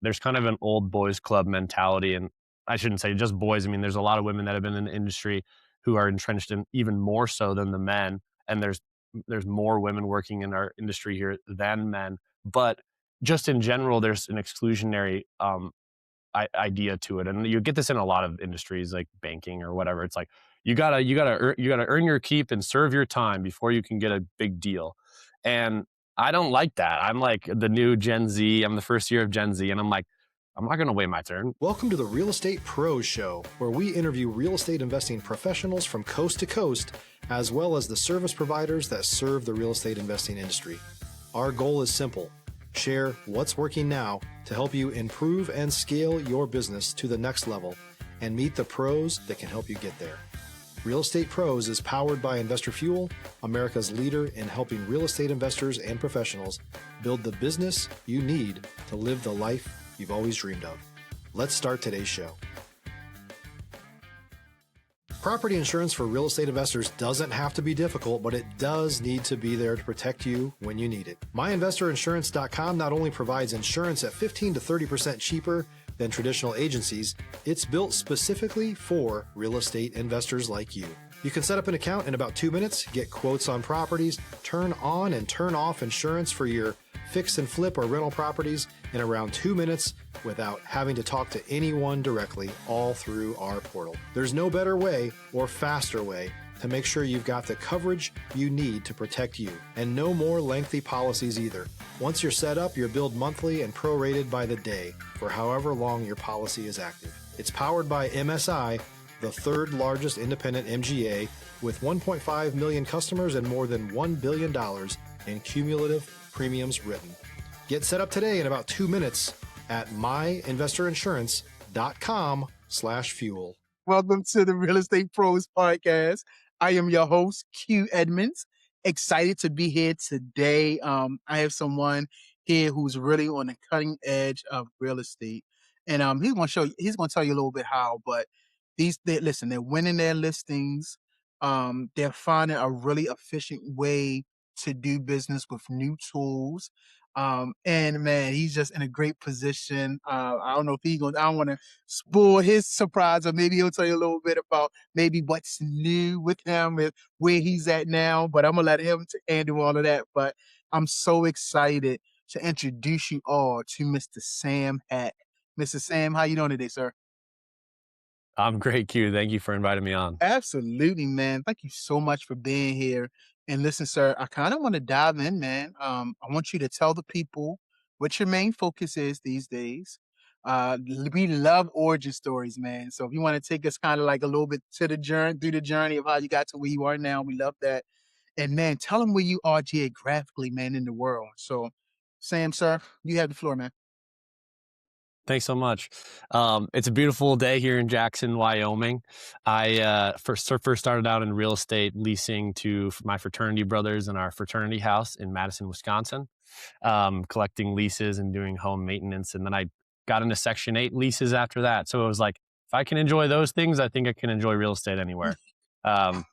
there's kind of an old boys club mentality. And I shouldn't say just boys. I mean, there's a lot of women that have been in the industry who are entrenched in even more so than the men. And there's more women working in our industry here than men. But just in general, there's an exclusionary idea to it, and you get this in a lot of industries like banking or whatever. It's like you gotta earn your keep and serve your time before you can get a big deal. And I don't like that. I'm like the new Gen Z. I'm the first year of Gen Z, and I'm like, I'm not gonna wait my turn. Welcome to the Real Estate Pros Show, where we interview real estate investing professionals from coast to coast, as well as the service providers that serve the real estate investing industry. Our goal is simple: share what's working now to help you improve and scale your business to the next level and meet the pros that can help you get there. Real Estate Pros is powered by Investor Fuel, America's leader in helping real estate investors and professionals build the business you need to live the life you've always dreamed of. Let's start today's show. Property insurance for real estate investors doesn't have to be difficult, but it does need to be there to protect you when you need it. MyInvestorInsurance.com not only provides insurance at 15 to 30% cheaper than traditional agencies, it's built specifically for real estate investors like you. You can set up an account in about 2 minutes, get quotes on properties, turn on and turn off insurance for your fix and flip or rental properties in around 2 minutes without having to talk to anyone directly, all through our portal. There's no better way or faster way to make sure you've got the coverage you need to protect you, and no more lengthy policies either. Once you're set up, you're billed monthly and prorated by the day for however long your policy is active. It's powered by MSI, the third largest independent MGA, with 1.5 million customers and more than $1 billion in cumulative premiums written. Get set up today in about 2 minutes at myinvestorinsurance.com/fuel. Welcome to the Real Estate Pros Podcast. I am your host, Q Edmonds. Excited to be here today. I have someone here who's really on the cutting edge of real estate. And he's going to tell you a little bit how, but they're winning their listings. They're finding a really efficient way to do business with new tools. And man, he's just in a great position. I don't know if I don't want to spoil his surprise, or maybe he'll tell you a little bit about maybe what's new with him and where he's at now, but I'm gonna let him handle all of that. But I'm so excited to introduce you all to Mr. Sam Hack. Mr. Sam, how you doing today, sir? I'm great, Q. Thank you for inviting me on. Absolutely, man. Thank you so much for being here. And listen, sir, I kind of want to dive in, man. I want you to tell the people what your main focus is these days. We love origin stories, man. So if you want to take us kind of like a little bit to the journey, through the journey of how you got to where you are now, we love that. And man, tell them where you are geographically, man, in the world. So, Sam, sir, you have the floor, man. Thanks so much. It's a beautiful day here in Jackson, Wyoming. I first started out in real estate leasing to my fraternity brothers in our fraternity house in Madison, Wisconsin, collecting leases and doing home maintenance. And then I got into Section 8 leases after that. So it was like, if I can enjoy those things, I think I can enjoy real estate anywhere. Um,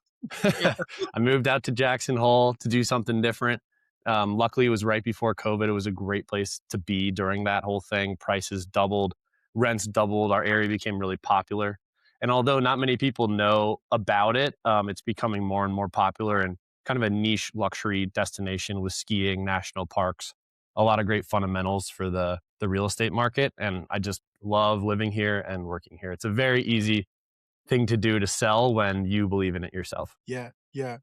Yeah. I moved out to Jackson Hole to do something different. Luckily, it was right before COVID. It was a great place to be during that whole thing. Prices doubled, rents doubled. Our area became really popular. And although not many people know about it, it's becoming more and more popular and kind of a niche luxury destination with skiing, national parks, a lot of great fundamentals for the real estate market. And I just love living here and working here. It's a very easy thing to do to sell when you believe in it yourself. Yeah, yeah.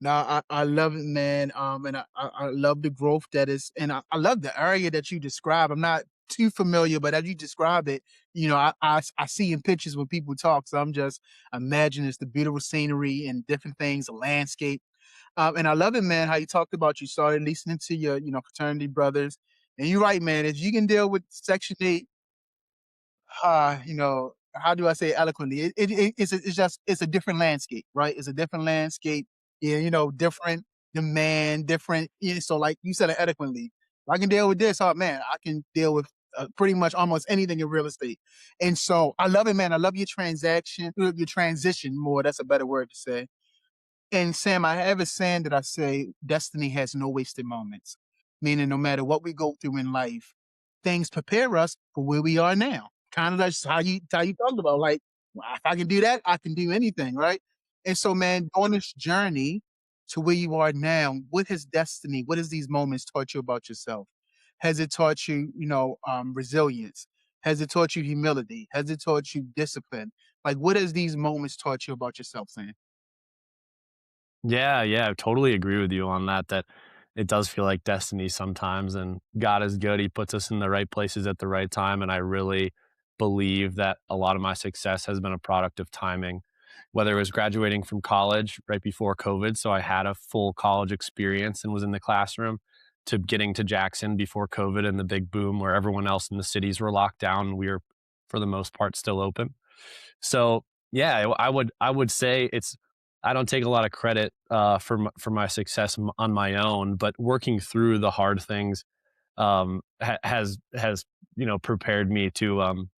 No, I love it, man. And I love the growth that is, and I love the area that you describe. I'm not too familiar, but as you describe it, I see in pictures when people talk. So I'm just imagining it's the beautiful scenery and different things, the landscape. And I love it, man, how you talked about you started listening to your, fraternity brothers. And you're right, man. If you can deal with Section 8, how do I say it eloquently? It's a different landscape, right? It's a different landscape. Yeah, different demand, different. Yeah, so like you said it eloquently. If I can deal with this, oh man, I can deal with pretty much almost anything in real estate. And so I love it, man. I love your transition more. That's a better word to say. And Sam, I have a saying that I say, destiny has no wasted moments, meaning no matter what we go through in life, things prepare us for where we are now. Kind of that's how you talked about, like, "Well, if I can do that, I can do anything, right?" And so, man, on this journey to where you are now, what has destiny, what has these moments taught you about yourself? Has it taught you, resilience? Has it taught you humility? Has it taught you discipline? Like, what has these moments taught you about yourself, Sam? Yeah, yeah, I totally agree with you on that, that it does feel like destiny sometimes, and God is good. He puts us in the right places at the right time, and I really believe that a lot of my success has been a product of timing, whether it was graduating from college right before COVID, so I had a full college experience and was in the classroom, to getting to Jackson before COVID and the big boom where everyone else in the cities were locked down, and we were, for the most part, still open. So yeah, I would say it's, I don't take a lot of credit for my success on my own, but working through the hard things has prepared me to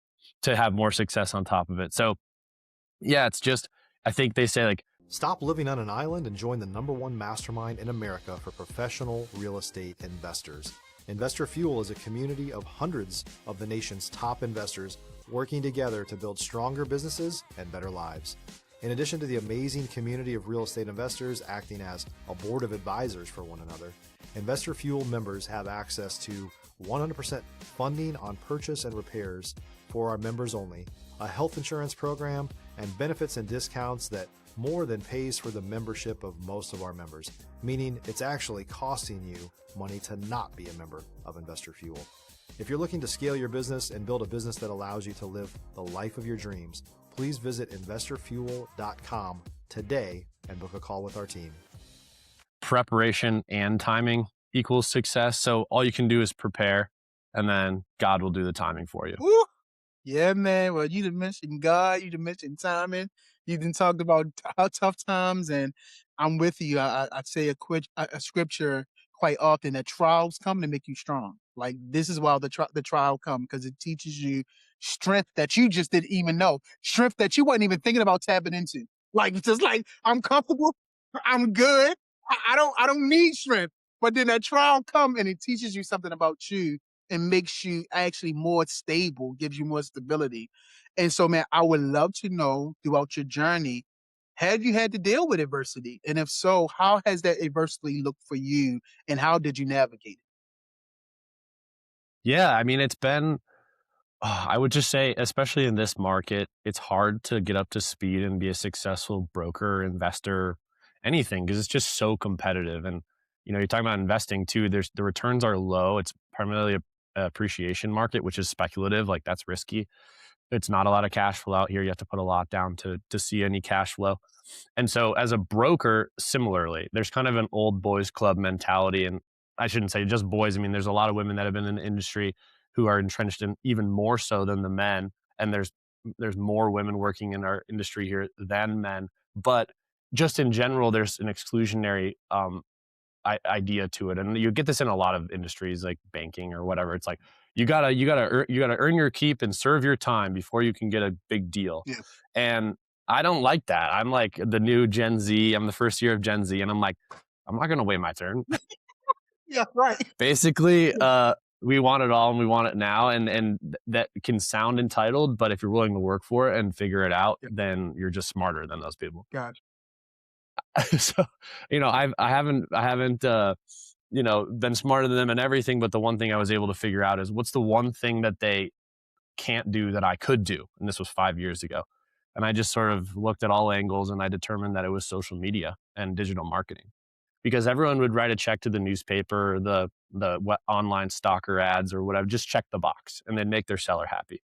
have more success on top of it. So yeah, it's just, I think they say like, Stop living on an island and join the #1 mastermind in America for professional real estate investors. Investor Fuel is a community of hundreds of the nation's top investors working together to build stronger businesses and better lives. In addition to the amazing community of real estate investors acting as a board of advisors for one another, Investor Fuel members have access to 100% funding on purchase and repairs for our members only, a health insurance program, and benefits and discounts that more than pays for the membership of most of our members, meaning it's actually costing you money to not be a member of Investor Fuel. If you're looking to scale your business and build a business that allows you to live the life of your dreams, please visit investorfuel.com today and book a call with our team. preparation and timing equals success. So all you can do is prepare, and then God will do the timing for you. Woo! Yeah, man. Well, you done mentioned God, you done mentioned timing, you done talked about how tough times, and I'm with you. I say a scripture quite often that trials come to make you strong. Like this is why the trial come because it teaches you strength that you just didn't even know, strength that you wasn't even thinking about tapping into. Like just like I'm comfortable, I'm good. I don't need strength. But then that trial come and it teaches you something about you and makes you actually more stable, gives you more stability. And so, man, I would love to know throughout your journey, have you had to deal with adversity? And if so, how has that adversity looked for you and how did you navigate it? Yeah, I mean, it's been, I would just say, especially in this market, it's hard to get up to speed and be a successful broker, investor, anything, because it's just so competitive. And you're talking about investing too. There's the returns are low. It's primarily a appreciation market, which is speculative. Like that's risky. It's not a lot of cash flow out here. You have to put a lot down to see any cash flow. And so as a broker, similarly, there's kind of an old boys club mentality. And I shouldn't say just boys. I mean, there's a lot of women that have been in the industry who are entrenched in even more so than the men. And there's more women working in our industry here than men. But just in general, there's an exclusionary idea to it, and you get this in a lot of industries like banking or whatever. It's like you gotta earn your keep and serve your time before you can get a big deal. Yeah. And I don't like that. I'm like the new Gen Z. I'm the first year of Gen Z, and I'm like, I'm not gonna wait my turn. Yeah, right. Basically, we want it all and we want it now, and that can sound entitled, but if you're willing to work for it and figure it out, Yeah, then you're just smarter than those people. gotcha. So, I haven't been smarter than them and everything, but the one thing I was able to figure out is what's the one thing that they can't do that I could do, and this was 5 years ago. And I just sort of looked at all angles, and I determined that it was social media and digital marketing, because everyone would write a check to the newspaper, or the online stalker ads or whatever, just check the box, and they'd make their seller happy.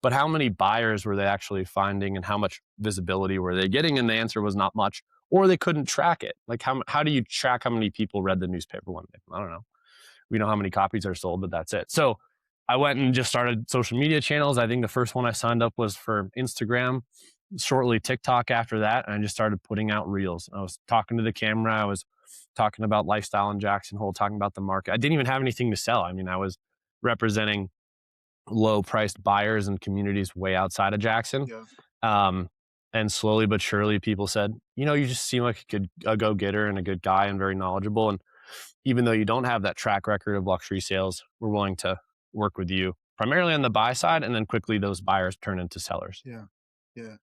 But how many buyers were they actually finding, and how much visibility were they getting? And the answer was not much, or they couldn't track it. Like how do you track how many people read the newspaper one day? I don't know. We know how many copies are sold, but that's it. So I went and just started social media channels. I think the first one I signed up was for Instagram, shortly TikTok after that. And I just started putting out reels. I was talking to the camera. I was talking about lifestyle in Jackson Hole, talking about the market. I didn't even have anything to sell. I mean, I was representing low priced buyers and communities way outside of Jackson. Yeah. Um, and slowly but surely people said, you just seem like a go-getter and a good guy and very knowledgeable. And even though you don't have that track record of luxury sales, we're willing to work with you primarily on the buy side, and then quickly those buyers turn into sellers. Yeah. Yeah.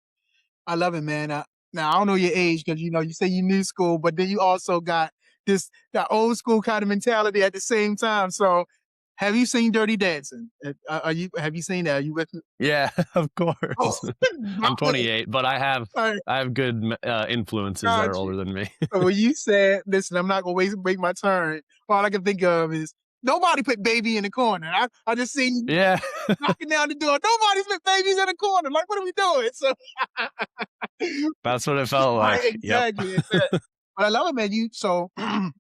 I love it, man. Now I don't know your age because you say you new school, but then you also got that old school kind of mentality at the same time. So, have you seen Dirty Dancing? Have you seen that? Are you with me? Yeah, of Oh, course. I'm okay. 28, but All right, I have good influences that are got you. older than me. So when you said, "Listen, I'm not gonna wait my turn," all I can think of is nobody put baby in the corner. I just seen Yeah, knocking down the door. Nobody's put babies in the corner. Like, what are we doing? So. that's what it felt Right, like. Yep. exactly. But I love it, man.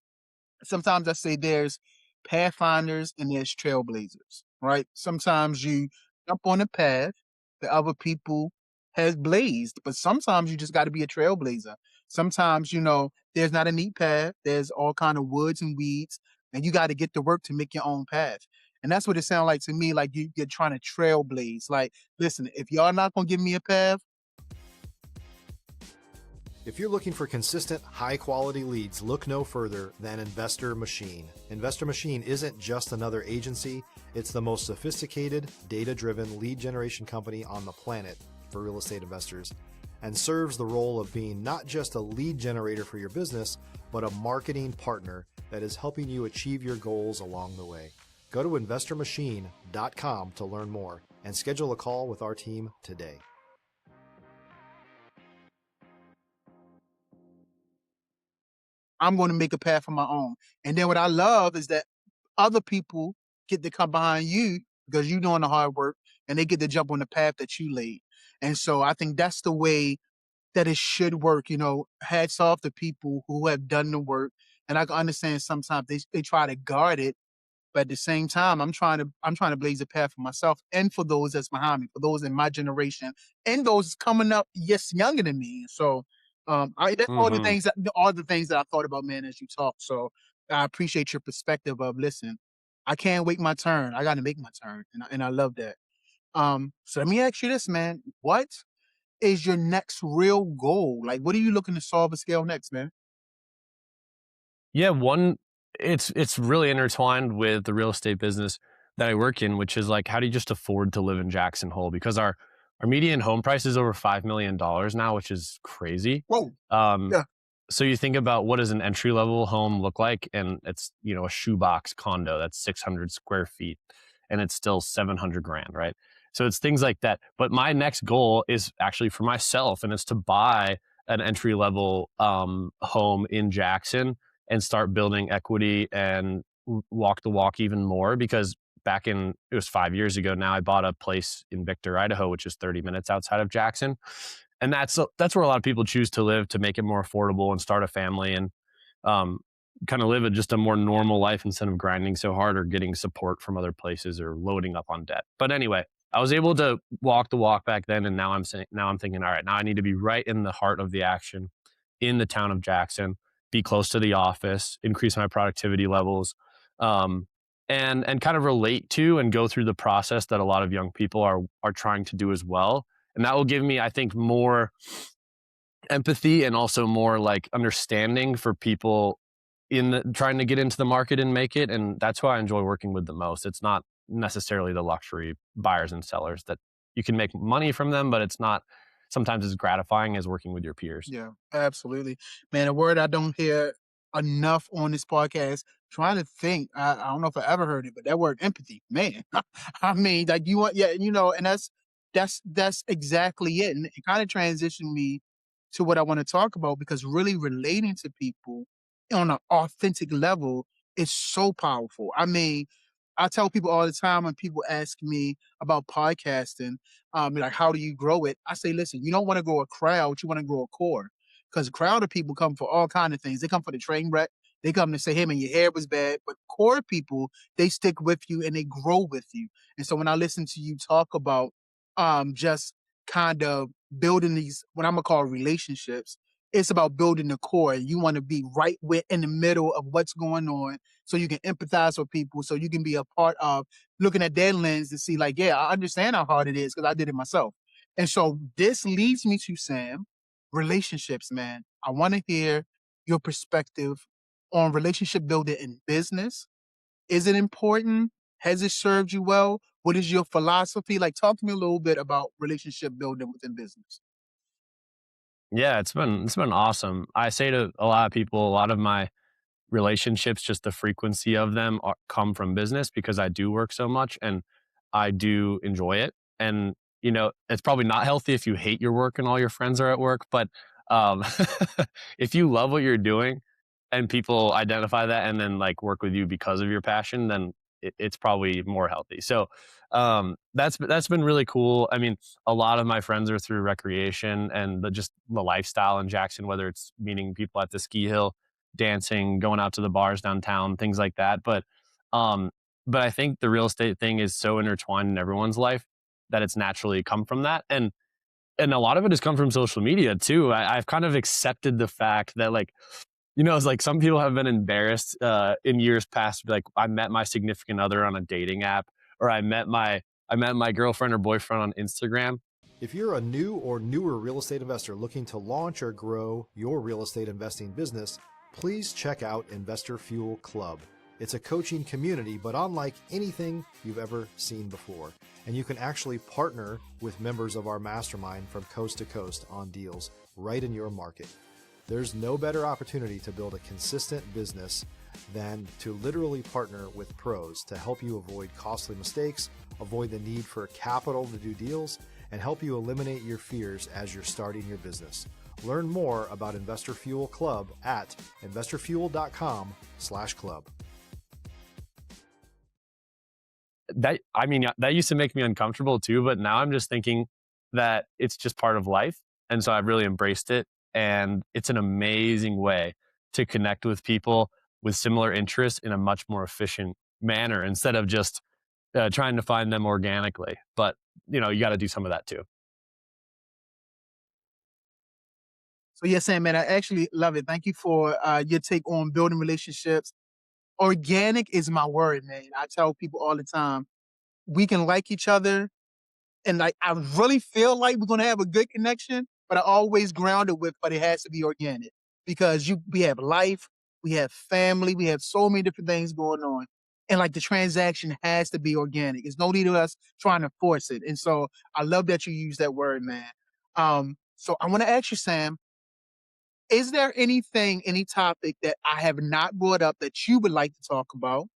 Sometimes I say there's pathfinders and there's trailblazers, right? Sometimes you jump on a path that other people has blazed, but sometimes you just got to be a trailblazer. Sometimes, there's not a neat path. There's all kind of woods and weeds, and you got to get to work to make your own path. And that's what it sounds like to me, like you're trying to trailblaze. Like, listen, if y'all not gonna give me a path. If you're looking for consistent, high-quality leads, look no further than Investor Machine. Investor Machine isn't just another agency, it's the most sophisticated, data-driven lead generation company on the planet for real estate investors, and serves the role of being not just a lead generator for your business, but a marketing partner that is helping you achieve your goals along the way. Go to investormachine.com to learn more and schedule a call with our team today. I'm going to make a path of my own. And then what I love is that other people get to come behind you because you're doing the hard work and they get to jump on the path that you laid. And so I think that's the way that it should work. Hats off to people who have done the work. And I can understand sometimes they try to guard it, but at the same time, I'm trying to blaze a path for myself and for those that's behind me, for those in my generation, and those coming up, yes, younger than me. So, that's Hmm. all the things that I thought about, man, as you talk. So, I appreciate your perspective of listen. I can't wait my turn. I got to make my turn, and I love that. So let me ask you this, man. What is your next real goal? Like, what are you looking to solve or scale next, man? Yeah, it's really intertwined with the real estate business that I work in, which is like, how do you just afford to live in Jackson Hole? Because our median home price is over $5 million now, which is crazy. Whoa, Um, yeah, so you think about what does an entry level home look like, and it's a shoebox condo that's 600 square feet, and it's still 700 grand, right? So it's things like that. But my next goal is actually for myself, and it's to buy an entry level home in Jackson and start building equity and walk the walk even more. Because it was 5 years ago now, I bought a place in Victor, Idaho, which is 30 minutes outside of Jackson. And that's where a lot of people choose to live, to make it more affordable and start a family, and um, kind of live just a more normal life instead of grinding so hard or getting support from other places or loading up on debt. But anyway, I was able to walk the walk back then, and now I'm thinking, all right, now I need to be right in the heart of the action, in the town of Jackson, be close to the office, increase my productivity levels, um, and kind of relate to and go through the process that a lot of young people are trying to do as well. And that will give me, I think, more empathy and also more like understanding for people trying to get into the market and make it. And that's who I enjoy working with the most. It's not necessarily the luxury buyers and sellers that you can make money from them, but it's not sometimes as gratifying as working with your peers. yeah, absolutely, man. A word I don't hear enough on this podcast. Trying to think, I don't know if I ever heard it, but that word empathy, man. I mean, like you want, yeah, and that's exactly it, and it kind of transitioned me to what I want to talk about because really relating to people on an authentic level is so powerful. I mean, I tell people all the time when people ask me about podcasting, like how do you grow it? I say, listen, you don't want to grow a crowd, you want to grow a core. Because a crowd of people come for all kind of things. They come for the train wreck. They come to say, hey man, your hair was bad. But core people, they stick with you and they grow with you. And so when I listen to you talk about just kind of building these what I'm gonna call relationships, it's about building the core. You want to be right with in the middle of what's going on so you can empathize with people, so you can be a part of looking at their lens to see, like, yeah, I understand how hard it is because I did it myself. And so this leads me to Sam, relationships, man. I want to hear your perspective on relationship building in business. Is it important? Has it served you well? What is your philosophy? Like, talk to me a little bit about relationship building within business. Yeah, it's been awesome. I say to a lot of people, a lot of my relationships, just the frequency of them come from business because I do work so much and I do enjoy it. And, it's probably not healthy if you hate your work and all your friends are at work, but um, if you love what you're doing and people identify that and then like work with you because of your passion, then it's probably more healthy. So that's been really cool. I mean, a lot of my friends are through recreation and just the lifestyle in Jackson, whether it's meeting people at the ski hill, dancing, going out to the bars downtown, things like that. Um, but I think the real estate thing is so intertwined in everyone's life that it's naturally come from that. And a lot of it has come from social media too. I've kind of accepted the fact that like, it's like some people have been embarrassed in years past, like I met my significant other on a dating app, or I met my girlfriend or boyfriend on Instagram. If you're a new or newer real estate investor looking to launch or grow your real estate investing business, please check out Investor Fuel Club. It's a coaching community, but unlike anything you've ever seen before. And you can actually partner with members of our mastermind from coast to coast on deals right in your market. There's no better opportunity to build a consistent business than to literally partner with pros to help you avoid costly mistakes, avoid the need for capital to do deals, and help you eliminate your fears as you're starting your business. Learn more about Investor Fuel Club at investorfuel.com/club. That used to make me uncomfortable too, but now I'm just thinking that it's just part of life. And so I've really embraced it. And it's an amazing way to connect with people with similar interests in a much more efficient manner instead of just trying to find them organically. But, you got to do some of that too. So, yes, Sam, man, I actually love it. Thank you for your take on building relationships. Organic is my word, man. I tell people all the time, we can like each other, and like I really feel like we're gonna have a good connection, but I always ground it with, but it has to be organic because we have life, we have family, we have so many different things going on, and like the transaction has to be organic. There's no need of us trying to force it, and so I love that you use that word, man. So I want to ask you, Sam, is there anything, any topic that I have not brought up that you would like to talk about?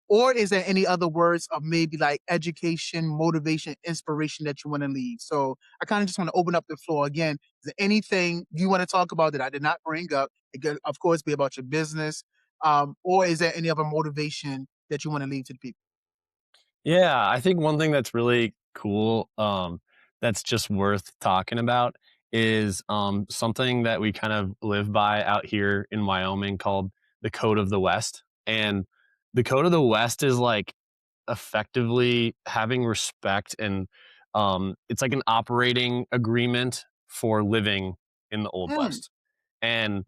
Or is there any other words of maybe like education, motivation, inspiration that you want to leave? So I kind of just want to open up the floor again. Is there anything you want to talk about that I did not bring up? It could, of course, be about your business. Or is there any other motivation that you want to leave to the people? Yeah, I think one thing that's really cool, that's just worth talking about is something that we kind of live by out here in Wyoming called the Code of the West. And the Code of the West is like effectively having respect and it's like an operating agreement for living in the Old Mm, West. And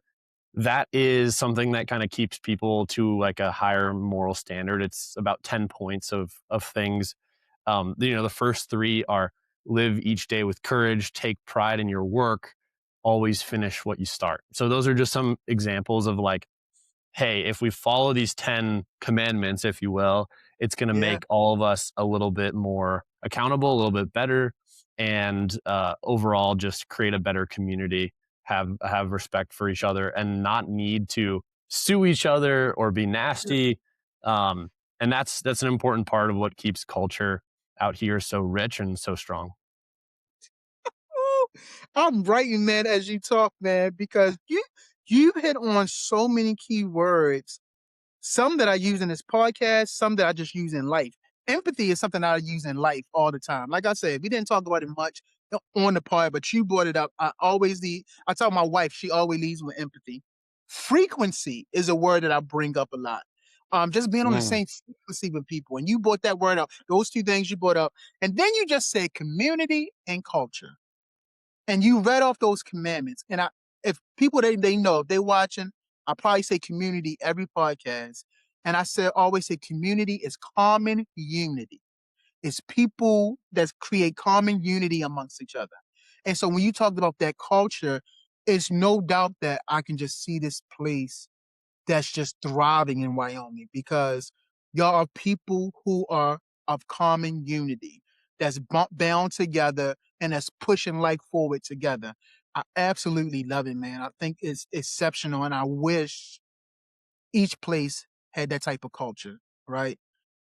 that is something that kind of keeps people to like a higher moral standard. It's about 10 points of things. The first three are live each day with courage, take pride in your work, always finish what you start. So those are just some examples of like, hey, if we follow these 10 commandments, if you will, it's going to yeah. make all of us a little bit more accountable, a little bit better, and overall just create a better community, have respect for each other, and not need to sue each other or be nasty. And that's an important part of what keeps culture out here so rich and so strong. Ooh, I'm writing, man, as you talk, man, because you hit on so many key words. Some that I use in this podcast, some that I just use in life. Empathy is something I use in life all the time. Like I said, we didn't talk about it much on the pod, but you brought it up. I tell my wife, she always leads with empathy. Frequency is a word that I bring up a lot. Just being on the Mm. same frequency with people. And you brought that word up, those two things you brought up. And then you just said community and culture. And you read off those commandments. And if people they know, if they're watching, I probably say community every podcast. And I said always say community is common unity. It's people that create common unity amongst each other. And so when you talked about that culture, it's no doubt that I can just see this place that's just thriving in Wyoming because Y'all are people who are of common unity, that's bound together and that's pushing life forward together. I absolutely love it, man. I think it's exceptional, and I wish each place had that type of culture, right?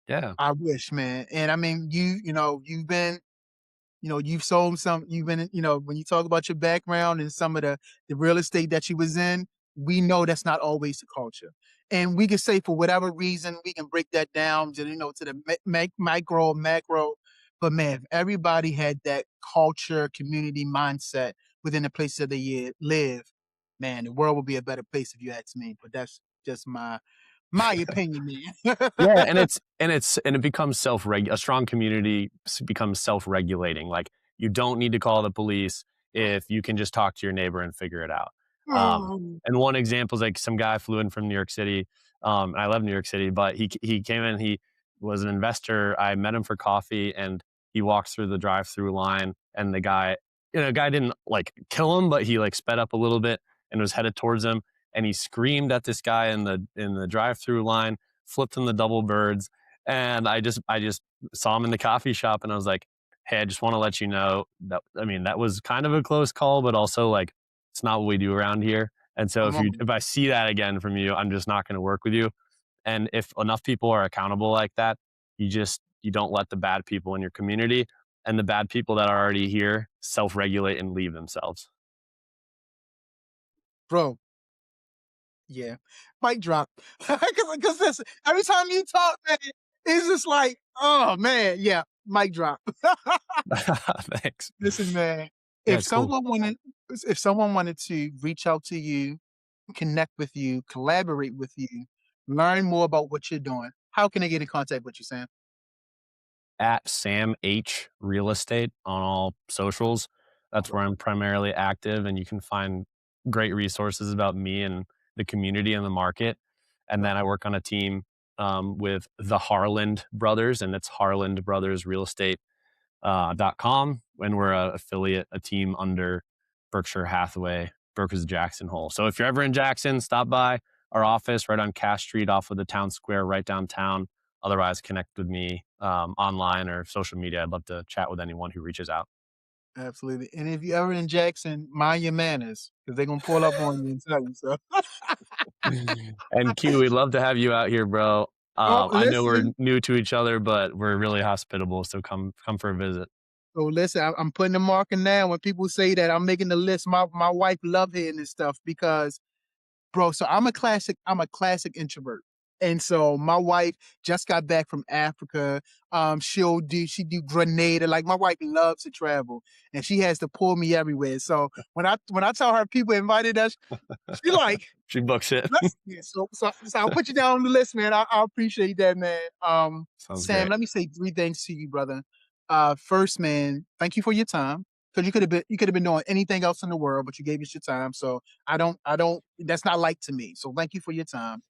Yeah. I wish, man. And I mean, you've been, you've sold some, you've been, when you talk about your background and some of the real estate that you was in, we know that's not always the culture. And we can say for whatever reason, we can break that down to, to the micro, macro. But man, if everybody had that culture, community mindset within the place that they live, man, the world would be a better place if you ask me. But that's just my opinion, man. Yeah, and it becomes a strong community becomes self-regulating. Like, you don't need to call the police if you can just talk to your neighbor and figure it out. Oh, And one example is, like, some guy flew in from New York City. I love New York City, but he came in. He was an investor. I met him for coffee, and he walks through the drive-through line, and the guy didn't like kill him, but he like sped up a little bit and was headed towards him, and he screamed at this guy in the drive-through line, flipped him the double birds. And I just saw him in the coffee shop, and I was like, hey, I just want to let you know that, I mean, that was kind of a close call, but also, like, it's not what we do around here. And so come on, if I see that again from you, I'm just not going to work with you. And if enough people are accountable like that, you don't let the bad people in your community and the bad people that are already here self-regulate and leave themselves. bro. Yeah, mic drop. Because listen, every time you talk, man, it's just like, oh man, yeah, mic drop. Thanks. Listen, man, Yeah, if it's cool. someone wanted, if someone wanted to reach out to you, connect with you, collaborate with you, learn more about what you're doing, how can they get in contact with you, Sam? At Sam H Real Estate on all socials. All That's where right, I'm primarily active, and you can find great resources about me and the community and the market. And right. then I work on a team with the Harland Brothers, and it's Harland Brothers Real Estate .com, and we're a affiliate, a team under Berkshire Hathaway, Brokers Jackson Hole. So if you're ever in Jackson, stop by our office right on Cass Street off of the town square right downtown. Otherwise, connect with me online or social media. I'd love to chat with anyone who reaches out. Absolutely. And if you ever in Jackson, mind your manners, because they're gonna pull up on you and tell you so. And Q, we'd love to have you out here, bro. Oh, I know we're listen. new to each other, but we're really hospitable. So come for a visit. So listen, I'm putting the marker now. When people say that, I'm making the list. My wife love hearing this stuff because, bro. So I'm a classic introvert, and so my wife just got back from Africa. She do Grenada. Like my wife loves to travel, and she has to pull me everywhere. So when I tell her people invited us, she like, She books it. let's yeah, so I'll put you down on the list, man. I appreciate that, man. Sounds Sam, great. let me say three things to you, brother. First, man, thank you for your time. Because you could have been doing anything else in the world, but you gave us your time. So I don't that's not like to me. So thank you for your time.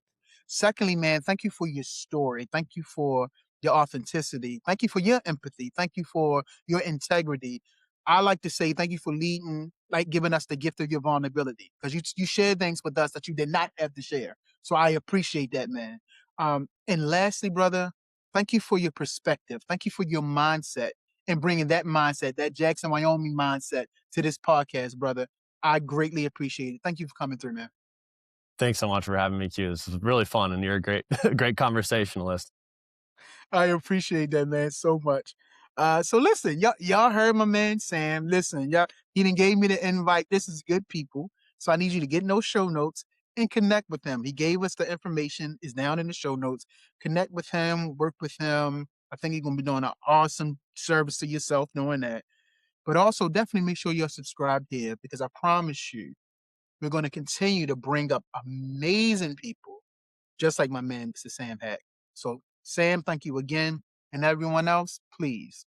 Secondly, man, thank you for your story. Thank you for your authenticity. Thank you for your empathy. Thank you for your integrity. I like to say thank you for leading, like giving us the gift of your vulnerability, because you shared things with us that you did not have to share. So I appreciate that, man. And lastly, brother, thank you for your perspective. Thank you for your mindset and bringing that mindset, that Jackson, Wyoming mindset, to this podcast, brother. I greatly appreciate it. Thank you for coming through, man. Thanks so much for having me, Q. This is really fun, and you're a great, great conversationalist. I appreciate that, man, so much. So listen, y'all heard my man Sam. Listen, y'all, he done gave me the invite. This is good people. So I need you to get in those show notes and connect with him. He gave us the information, is down in the show notes. Connect with him, work with him. I think he's gonna be doing an awesome service to yourself knowing that. But also definitely make sure you're subscribed here, because I promise you, we're going to continue to bring up amazing people just like my man, Mr. Sam Hack. So, Sam, thank you again. And everyone else, please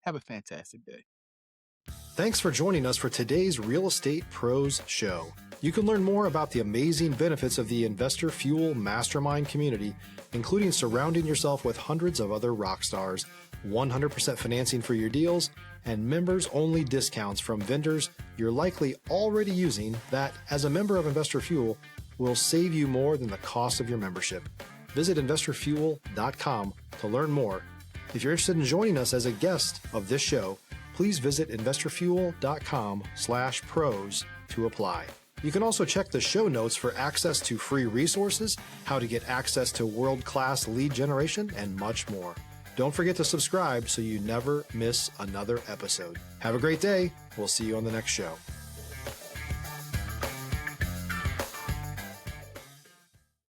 have a fantastic day. Thanks for joining us for today's Real Estate Pros Show. You can learn more about the amazing benefits of the Investor Fuel Mastermind community, including surrounding yourself with hundreds of other rock stars, 100% financing for your deals, and members-only discounts from vendors you're likely already using that, as a member of Investor Fuel, will save you more than the cost of your membership. Visit investorfuel.com to learn more. If you're interested in joining us as a guest of this show, please visit investorfuel.com/pros to apply. You can also check the show notes for access to free resources, how to get access to world-class lead generation, and much more. Don't forget to subscribe so you never miss another episode. Have a great day. We'll see you on the next show.